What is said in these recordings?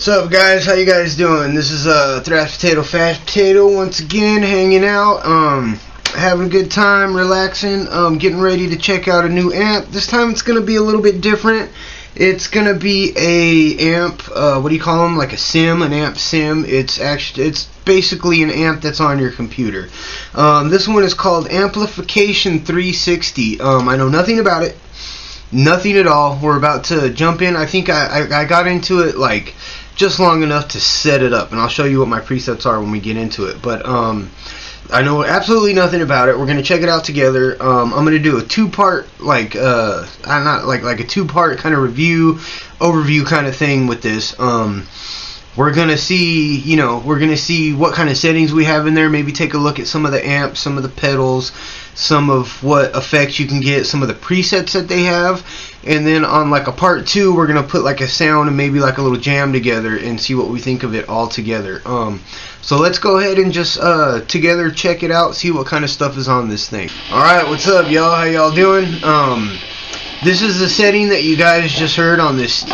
What's up, guys? How you guys doing? This is Thrash Potato Fast Potato once again, hanging out, having a good time, relaxing, getting ready to check out a new amp. This time it's gonna be a little bit different. It's gonna be a amp, what do you call them? Like a sim, an amp sim. It's basically an amp that's on your computer. This one is called Amplifikation 360. I know nothing about it. Nothing at all. We're about to jump in. I think I got into it like just long enough to set it up, and I'll show you what my presets are when we get into it. But I know absolutely nothing about it. We're gonna check it out together. I'm gonna do a two-part like a two-part kind of overview kind of thing with this. We're gonna see, we're gonna see what kind of settings we have in there. Maybe take a look at some of the amps, some of the pedals, some of what effects you can get, some of the presets that they have, and then on like a part 2, we're gonna put like a sound and maybe like a little jam together and see what we think of it all together. So let's go ahead and just together check it out, see what kind of stuff is on this thing. All right, what's up, y'all? How y'all doing? This is the setting that you guys just heard on this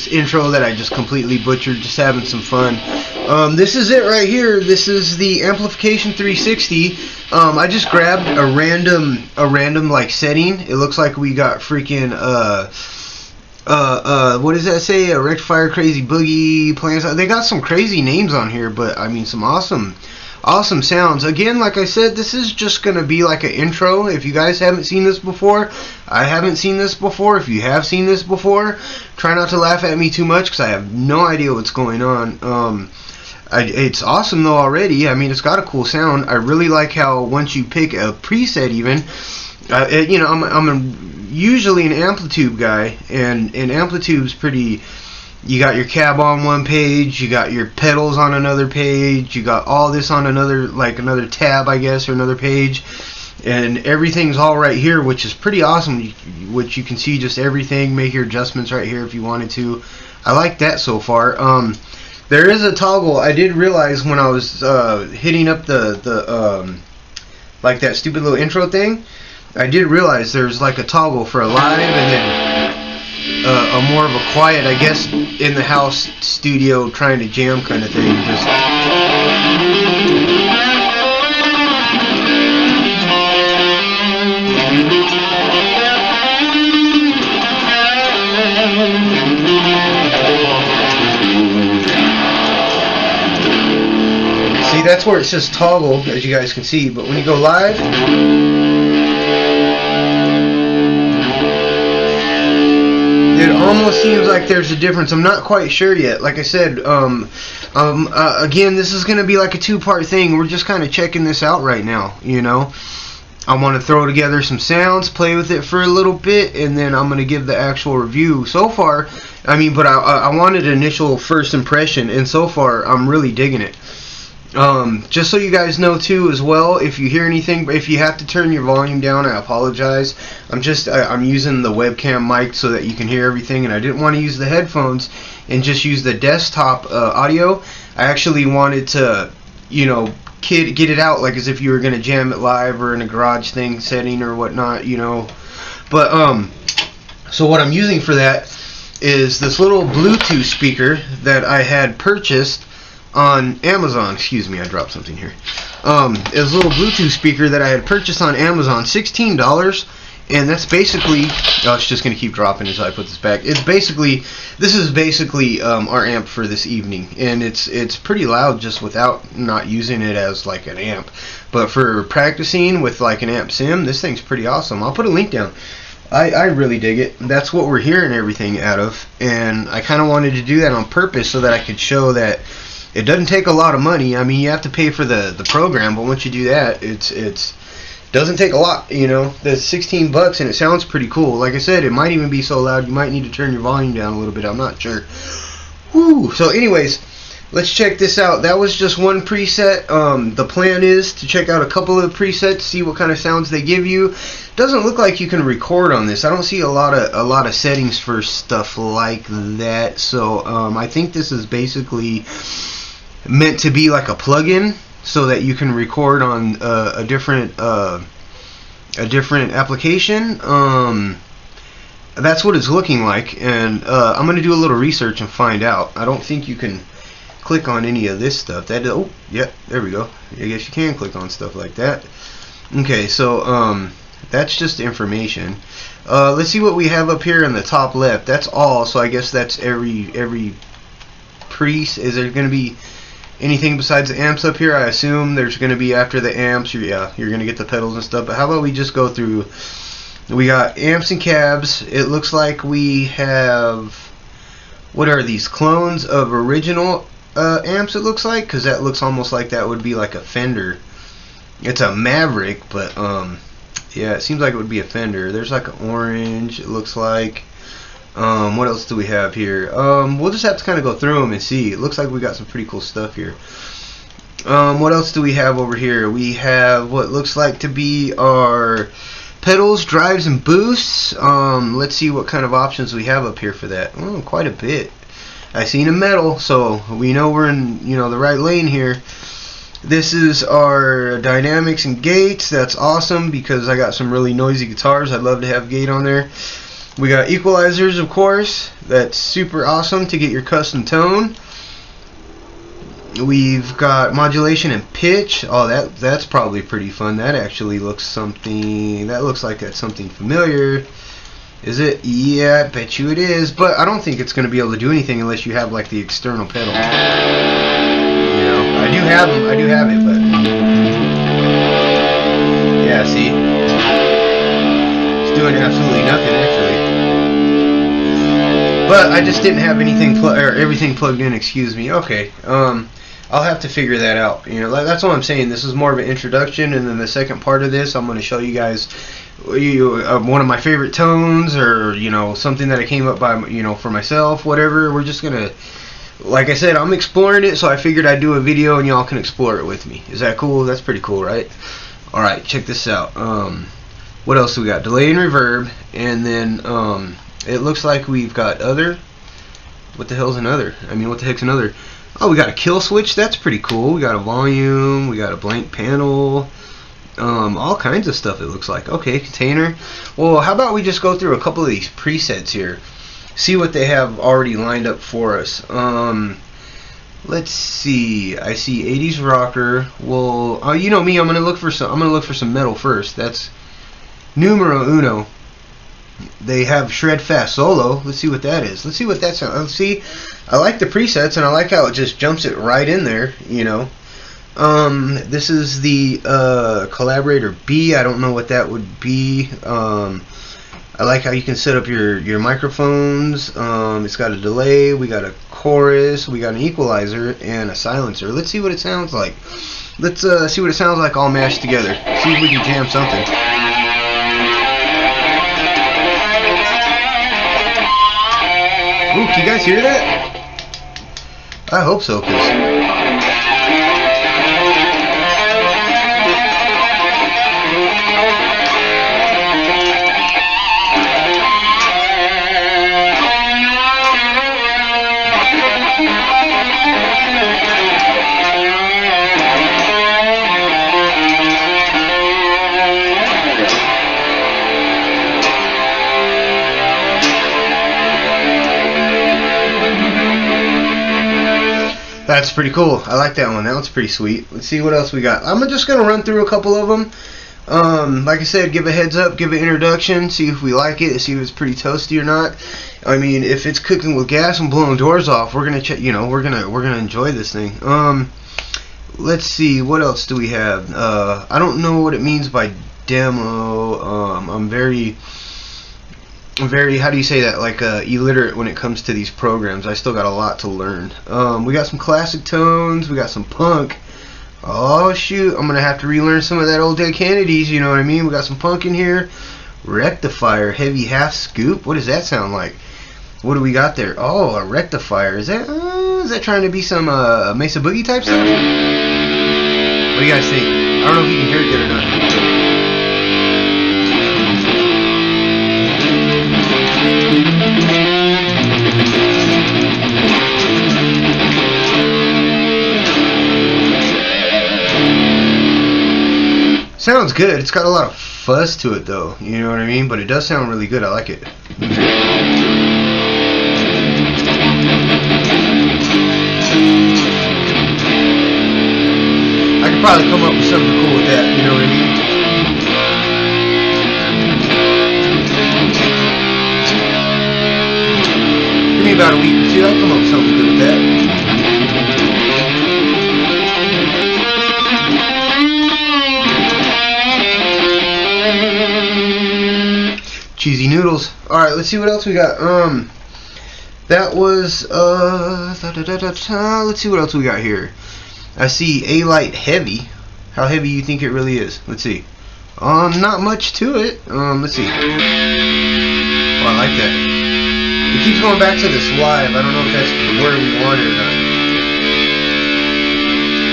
intro that I just completely butchered, just having some fun. This is it right here. This is the Amplification 360. I just grabbed a random like setting. It looks like we got freaking what does that say? A rectifier, crazy boogie, plans. They got some crazy names on here, but I mean some awesome sounds. Again, like I said, this is just gonna be like an intro. If you guys haven't seen this before, I haven't seen this before. If you have seen this before, try not to laugh at me too much because I have no idea what's going on. It's awesome though already. I mean, it's got a cool sound. I really like how once you pick a preset, even I'm usually an Amplitude guy, and Amplitude's pretty. You got your cab on one page, you got your pedals on another page, you got all this on another tab, I guess, or another page, and everything's all right here, which is pretty awesome. Which you can see just everything, make your adjustments right here if you wanted to. I like that so far. There is a toggle. I did realize when I was hitting up the like that stupid little intro thing, I did realize there's like a toggle for a live and then a more of a quiet, I guess, in the house studio trying to jam kind of thing. See, that's where it says toggle, as you guys can see, but when you go live, it almost seems like there's a difference. I'm not quite sure yet. Like I said, again, this is going to be like a two-part thing. We're just kind of checking this out right now, I want to throw together some sounds, play with it for a little bit, and then I'm going to give the actual review. So far, I mean, but I wanted an initial first impression, and so far, I'm really digging it. Just so you guys know too as well, if you hear anything, if you have to turn your volume down, I apologize. I'm using the webcam mic so that you can hear everything, and I didn't want to use the headphones and just use the desktop audio. I actually wanted to, get it out like as if you were going to jam it live or in a garage thing setting or whatnot, But so what I'm using for that is this little Bluetooth speaker that I had purchased on Amazon. Excuse me, I dropped something here. It's a little Bluetooth speaker that I had purchased on Amazon, $16, and that's basically, it's just gonna keep dropping until I put this back. This is basically our amp for this evening, and it's pretty loud just without not using it as like an amp. But for practicing with like an amp sim, this thing's pretty awesome. I'll put a link down. I really dig it. That's what we're hearing everything out of, and I kind of wanted to do that on purpose so that I could show that it doesn't take a lot of money. I mean, you have to pay for the program, but once you do that, it doesn't take a lot. That's $16 and it sounds pretty cool. Like I said, it might even be so loud you might need to turn your volume down a little bit. I'm not sure. Whew. So anyways, let's check this out. That was just one preset. The plan is to check out a couple of the presets, see what kind of sounds they give you. Doesn't look like you can record on this. I don't see a lot of settings for stuff like that. So I think this is basically meant to be like a plugin so that you can record on a different application. that's what it's looking like, and I'm gonna do a little research and find out. I don't think you can click on any of this stuff. That, oh, yeah, there we go. I guess you can click on stuff like that. Okay, so that's just information. Let's see what we have up here in the top left. That's all. So I guess that's every preset. Is there going to be anything besides the amps up here? I assume there's going to be after the amps. Yeah, you're going to get the pedals and stuff. But how about we just go through? We got amps and cabs. It looks like we have, what are these, clones of original amps, it looks like, because that looks almost like that would be like a Fender. It's a Maverick, but yeah, it seems like it would be a Fender. There's like an orange, it looks like. What else do we have here? We'll just have to kind of go through them and see. It looks like we got some pretty cool stuff here. What else do we have over here? We have what looks like to be our pedals, drives, and boosts. Let's see what kind of options we have up here for that. Oh, quite a bit. I seen a metal, so we know we're in, you know, the right lane here. This is our dynamics and gates. That's awesome because I got some really noisy guitars. I'd love to have gate on there. We got equalizers, of course. That's super awesome to get your custom tone. We've got modulation and pitch. Oh, that's probably pretty fun. That actually looks something. That looks like that's something familiar. Is it? Yeah, I bet you it is. But I don't think it's going to be able to do anything unless you have like the external pedal. You know, I do have them. I do have it, but yeah, see, it's doing absolutely nothing actually. But I just didn't have anything everything plugged in. Excuse me. Okay. I'll have to figure that out. You know, that's what I'm saying. This is more of an introduction, and then the second part of this, I'm going to show you guys one of my favorite tones, or you know, something that I came up by, you know, for myself, whatever. We're just gonna, like I said, I'm exploring it, so I figured I'd do a video and y'all can explore it with me. Is that cool? That's pretty cool, right? All right, check this out. What else do we got? Delay and reverb, and then it looks like we've got other. What the hell's another? I mean, what the heck's another? Oh, we got a kill switch. That's pretty cool. We got a volume. We got a blank panel. All kinds of stuff, it looks like. Okay, container. Well, how about we just go through a couple of these presets here, see what they have already lined up for us. Let's see. I see 80s rocker. Well, you know me. I'm gonna look for some metal first. That's numero uno. They have shred fast solo. Let's see what that is. Let's see what that sounds. Let's see. I like the presets, and I like how it just jumps it right in there. You know. This is the collaborator B. I don't know what that would be. I like how you can set up your microphones. It's got a delay. We got a chorus. We got an equalizer and a silencer. Let's see what it sounds like. Let's see what it sounds like all mashed together. See if we can jam something. Ooh, can you guys hear that? I hope so, that's pretty cool. I like that one. That one's pretty sweet. Let's see what else we got. I'm just going to run through a couple of them. Like I said, give a heads up, give an introduction, see if we like it, see if it's pretty toasty or not. I mean, if it's cooking with gas and blowing doors off, we're gonna check. You know, we're gonna enjoy this thing. Let's see, what else do we have? I don't know what it means by demo. I'm very, how do you say that, like illiterate when it comes to these programs. I still got a lot to learn. We got some classic tones, we got some punk. Oh shoot, I'm gonna have to relearn some of that old Dead Kennedys, you know what I mean? We got some punk in here. Rectifier, heavy half scoop. What does that sound like? What do we got there? Oh, a rectifier. Is that trying to be some Mesa Boogie type stuff? What do you guys think? I don't know if you can hear it good or not. Sounds good. It's got a lot of fuzz to it though, you know what I mean? But it does sound really good. I like it. could probably come up with something cool with that, you know what I mean? Give me about a week or two, I'll come up with something good with that. Cheesy noodles. Alright, let's see what else we got. That was, let's see what else we got here. I see Alite heavy. How heavy you think it really is? Let's see. Not much to it. Let's see. Oh, I like that. It keeps going back to this live. I don't know if that's where we want it or not.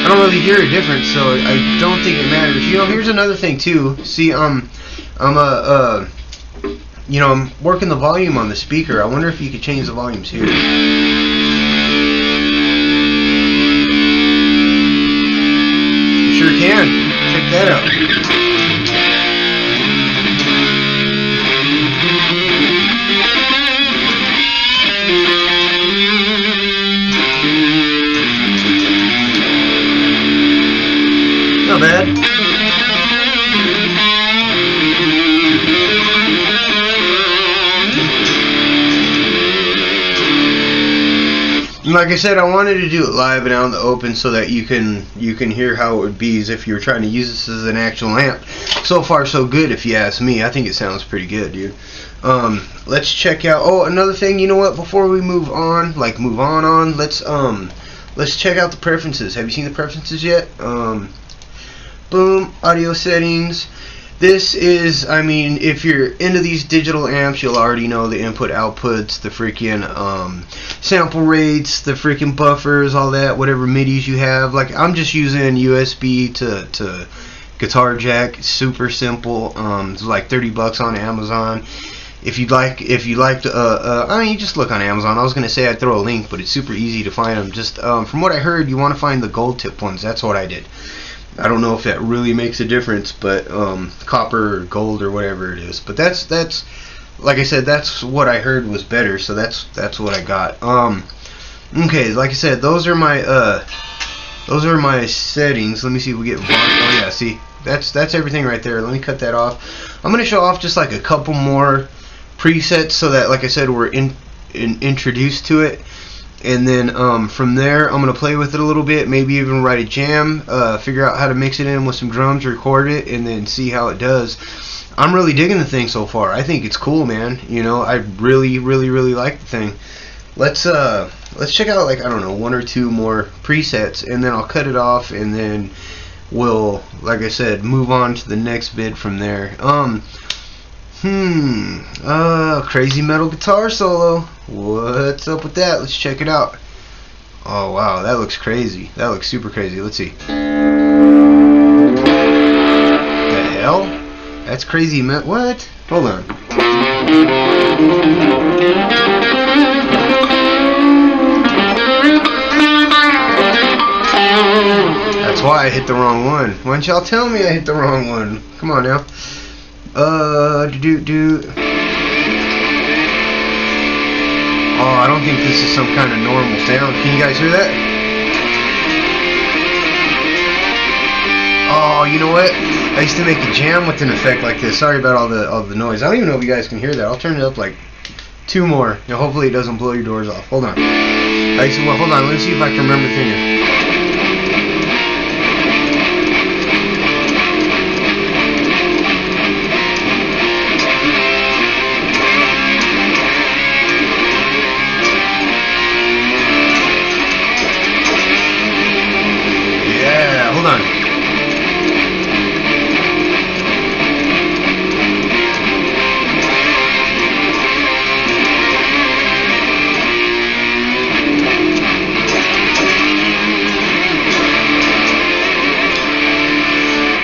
I don't really hear a difference, so I don't think it matters. You know, here's another thing too. See, I'm working the volume on the speaker. I wonder if you could change the volumes here. Sure can. Check that out. Not bad. Like I said, I wanted to do it live and out in the open so that you can hear how it would be as if you were trying to use this as an actual amp. So far so good, if you ask me. I think it sounds pretty good, dude. Let's check out. Oh, another thing. You know what? Before we move on, let's check out the preferences. Have you seen the preferences yet? Boom, audio settings. This is, I mean, if you're into these digital amps, you'll already know the input outputs, the freaking sample rates, the freaking buffers, all that, whatever MIDIs you have. Like, I'm just using USB to guitar jack. Super simple. It's like $30 on Amazon. If you like, I mean, you just look on Amazon. I was gonna say I'd throw a link, but it's super easy to find them. Just from what I heard, you want to find the gold tip ones. That's what I did. I don't know if that really makes a difference, but copper or gold or whatever it is. But that's like I said, that's what I heard was better. So that's what I got. Okay, like I said, those are my settings. Let me see if we get. Oh yeah, see, that's everything right there. Let me cut that off. I'm gonna show off just like a couple more presets so that, like I said, we're introduced to it. And then from there, I'm going to play with it a little bit, maybe even write a jam, figure out how to mix it in with some drums, record it, and then see how it does. I'm really digging the thing so far. I think it's cool, man. You know, I really, really, really like the thing. Let's check out, like, I don't know, one or two more presets, and then I'll cut it off, and then we'll, like I said, move on to the next bit from there. Crazy metal guitar solo. What's up with that? Let's check it out. Oh wow, that looks crazy. That looks super crazy. Let's see. The hell? That's crazy, man. What? Hold on. That's why I hit the wrong one. Why don't y'all tell me I hit the wrong one? Come on now. Oh, I don't think this is some kind of normal sound. Can you guys hear that? Oh, you know what? I used to make a jam with an effect like this. Sorry about all the noise. I don't even know if you guys can hear that. I'll turn it up like 2 more. Now, hopefully it doesn't blow your doors off. Hold on. Hold on. Let me see if I can remember thinking.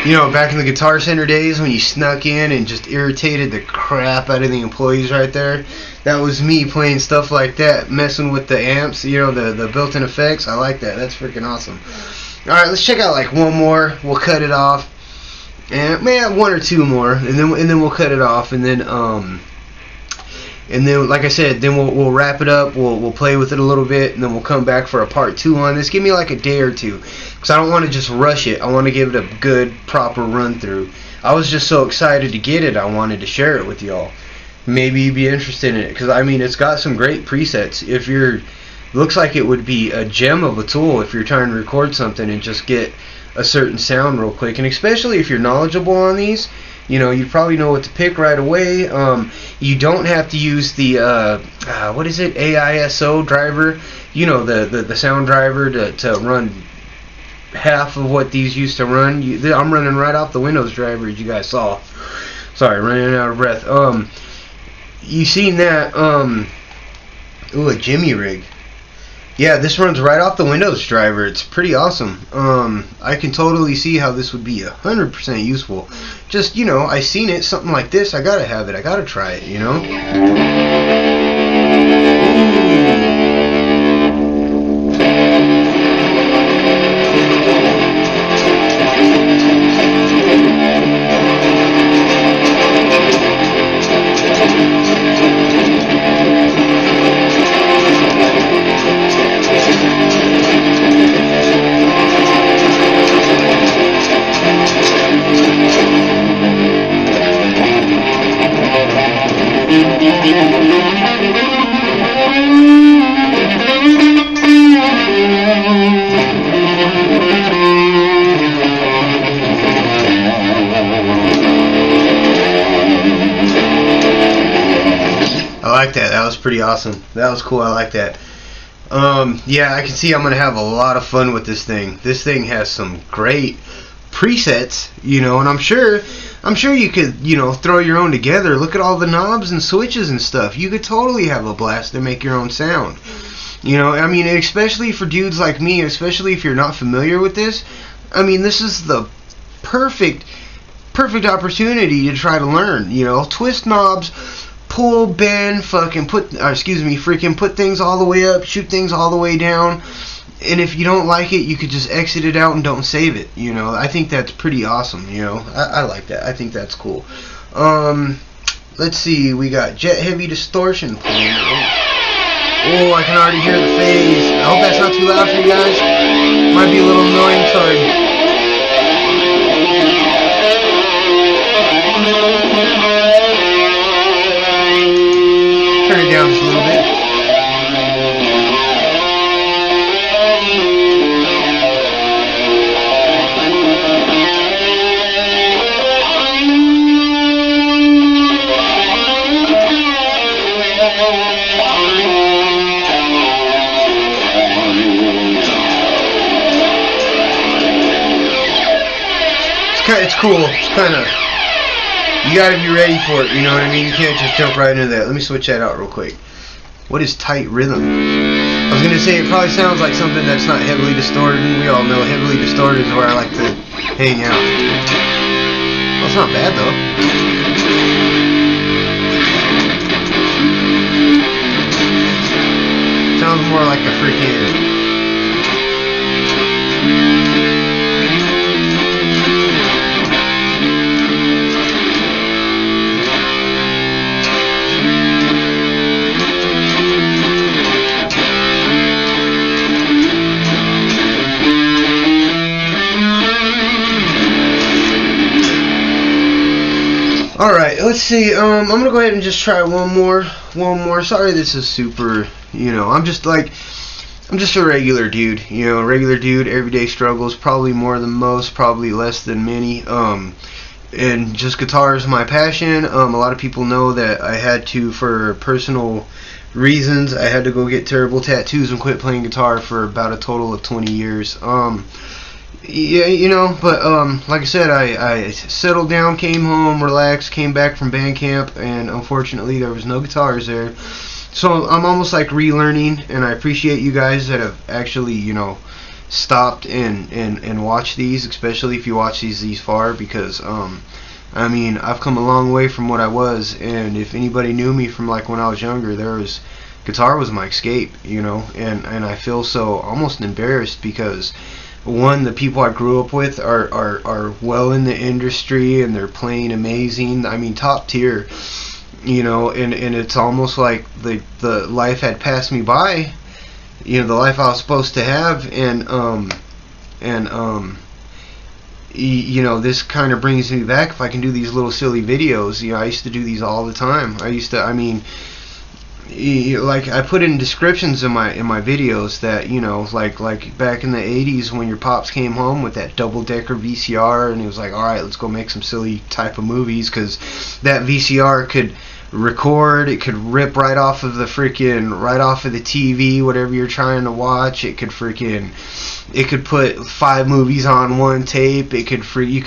You know, back in the Guitar Center days when you snuck in and just irritated the crap out of the employees right there, that was me playing stuff like that, messing with the amps, you know, the built-in effects. I like that. That's freaking awesome. Alright, let's check out like one more. We'll cut it off. And man, 1 or 2 more, and then we'll cut it off, and then like I said, then we'll wrap it up. We'll play with it a little bit, and then we'll come back for a part 2 on this. Give me like a day or two. because I don't want to just rush it. I want to give it a good, proper run through. I was just so excited to get it, I wanted to share it with y'all. Maybe you'd be interested in it, because I mean, it's got some great presets. If you're, looks like it would be a gem of a tool if you're trying to record something and just get a certain sound real quick, and especially if you're knowledgeable on these, you know, you probably know what to pick right away. You don't have to use the what is it, AISO driver, you know, the sound driver to run half of what these used to run. I'm running right off the Windows driver, as you guys saw. Sorry, running out of breath. You seen that? Ooh, a Jimmy rig. Yeah, this runs right off the Windows driver. It's pretty awesome. I can totally see how this would be 100% useful. Just, you know, I seen it, something like this. I gotta have it. I gotta try it, you know? I like that. That was pretty awesome. That was cool. I like that. Yeah, I can see I'm gonna have a lot of fun with this thing. This thing has some great presets, you know, and I'm sure you could, you know, throw your own together. Look at all the knobs and switches and stuff. You could totally have a blast and make your own sound. You know, I mean, especially for dudes like me, especially if you're not familiar with this. I mean, this is the perfect opportunity to try to learn. You know, twist knobs, pull, bend, fucking freaking put things all the way up, shoot things all the way down. And if you don't like it, you could just exit it out and don't save it. You know, I think that's pretty awesome. You know, I like that. I think that's cool. Let's see. We got jet heavy distortion playing. Oh, I can already hear the phase. I hope that's not too loud for you guys. Might be a little annoying. Sorry. Turn it down just a little bit. It's cool. It's kind of, you gotta be ready for it, you know what I mean? You can't just jump right into that. Let me switch that out real quick. What is tight rhythm? I was gonna say it probably sounds like something that's not heavily distorted. We all know heavily distorted is where I like to hang out. Well, it's not bad though. Sounds more like a freaking... Alright, let's see. I'm gonna go ahead and just try one more. Sorry this is super, you know, I'm just a regular dude, you know, regular dude, everyday struggles, probably more than most, probably less than many. And just guitar is my passion. A lot of people know that I had to, for personal reasons, I had to go get terrible tattoos and quit playing guitar for about a total of 20 years. Yeah, you know, but like I said, I settled down, came home, relaxed, came back from band camp, and unfortunately there was no guitars there. So I'm almost like relearning, and I appreciate you guys that have actually, you know, stopped and watched these, especially if you watch these far, because I mean, I've come a long way from what I was, and if anybody knew me from like when I was younger, guitar was my escape, you know, and I feel so almost embarrassed because one, the people I grew up with are well in the industry and they're playing amazing. I mean, top tier, you know, and it's almost like the life had passed me by, you know, the life I was supposed to have, and And you know, this kind of brings me back. If I can do these little silly videos, you know, I used to do these all the time. I mean, like I put in descriptions in my videos that, you know, like back in the 80s when your pops came home with that double-decker VCR, and he was like, all right, let's go make some silly type of movies, because that VCR could record, it could rip right off of the TV, whatever you're trying to watch. It could put 5 movies on one tape. You could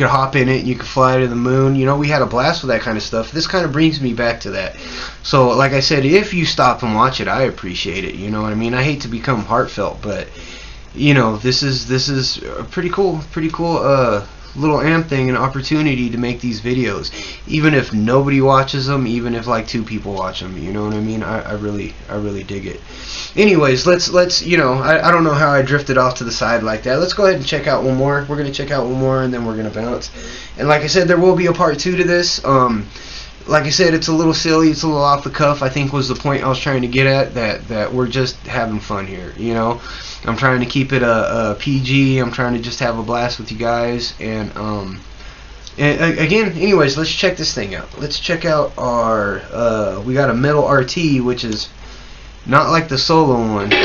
hop in it and you could fly to the moon. You know, we had a blast with that kind of stuff. This kind of brings me back to that. So like I said, if you stop and watch it, I appreciate it. You know what I mean? I hate to become heartfelt, but you know, this is a pretty cool little amp thing, an opportunity to make these videos, even if nobody watches them, even if like 2 people watch them. You know what I mean? I really dig it. Anyways, let's you know, I don't know how I drifted off to the side like that. Let's go ahead and check out one more. We're gonna check out one more, and then we're gonna bounce. And like I said, there will be a part 2 to this. Like I said, it's a little silly, it's a little off the cuff, I think was the point I was trying to get at, that we're just having fun here, you know. I'm trying to keep it a PG, I'm trying to just have a blast with you guys, and again, anyways, let's check this thing out. Let's check out our, we got a metal RT, which is not like the solo one. And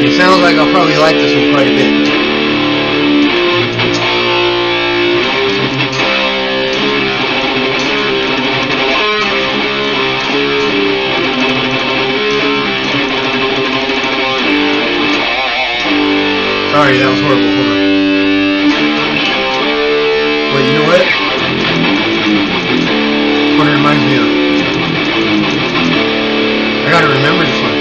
it sounds like I'll probably like this one quite a bit. Sorry, that was horrible. Hold on. Wait, you know what? What it reminds me of. I gotta remember this one.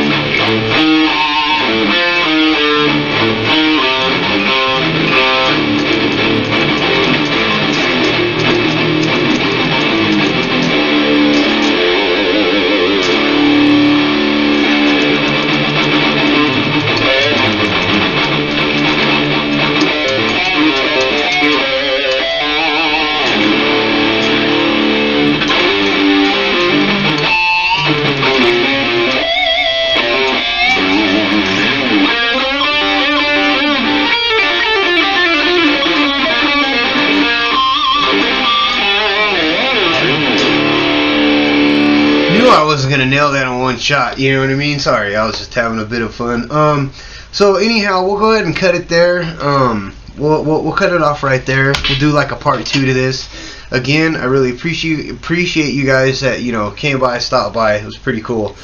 I wasn't gonna nail that on one shot, you know what I mean? Sorry, I was just having a bit of fun. So anyhow, we'll go ahead and cut it there. We'll cut it off right there. We'll do like a part 2 to this. Again, I really appreciate you guys that, you know, came by, stopped by. It was pretty cool.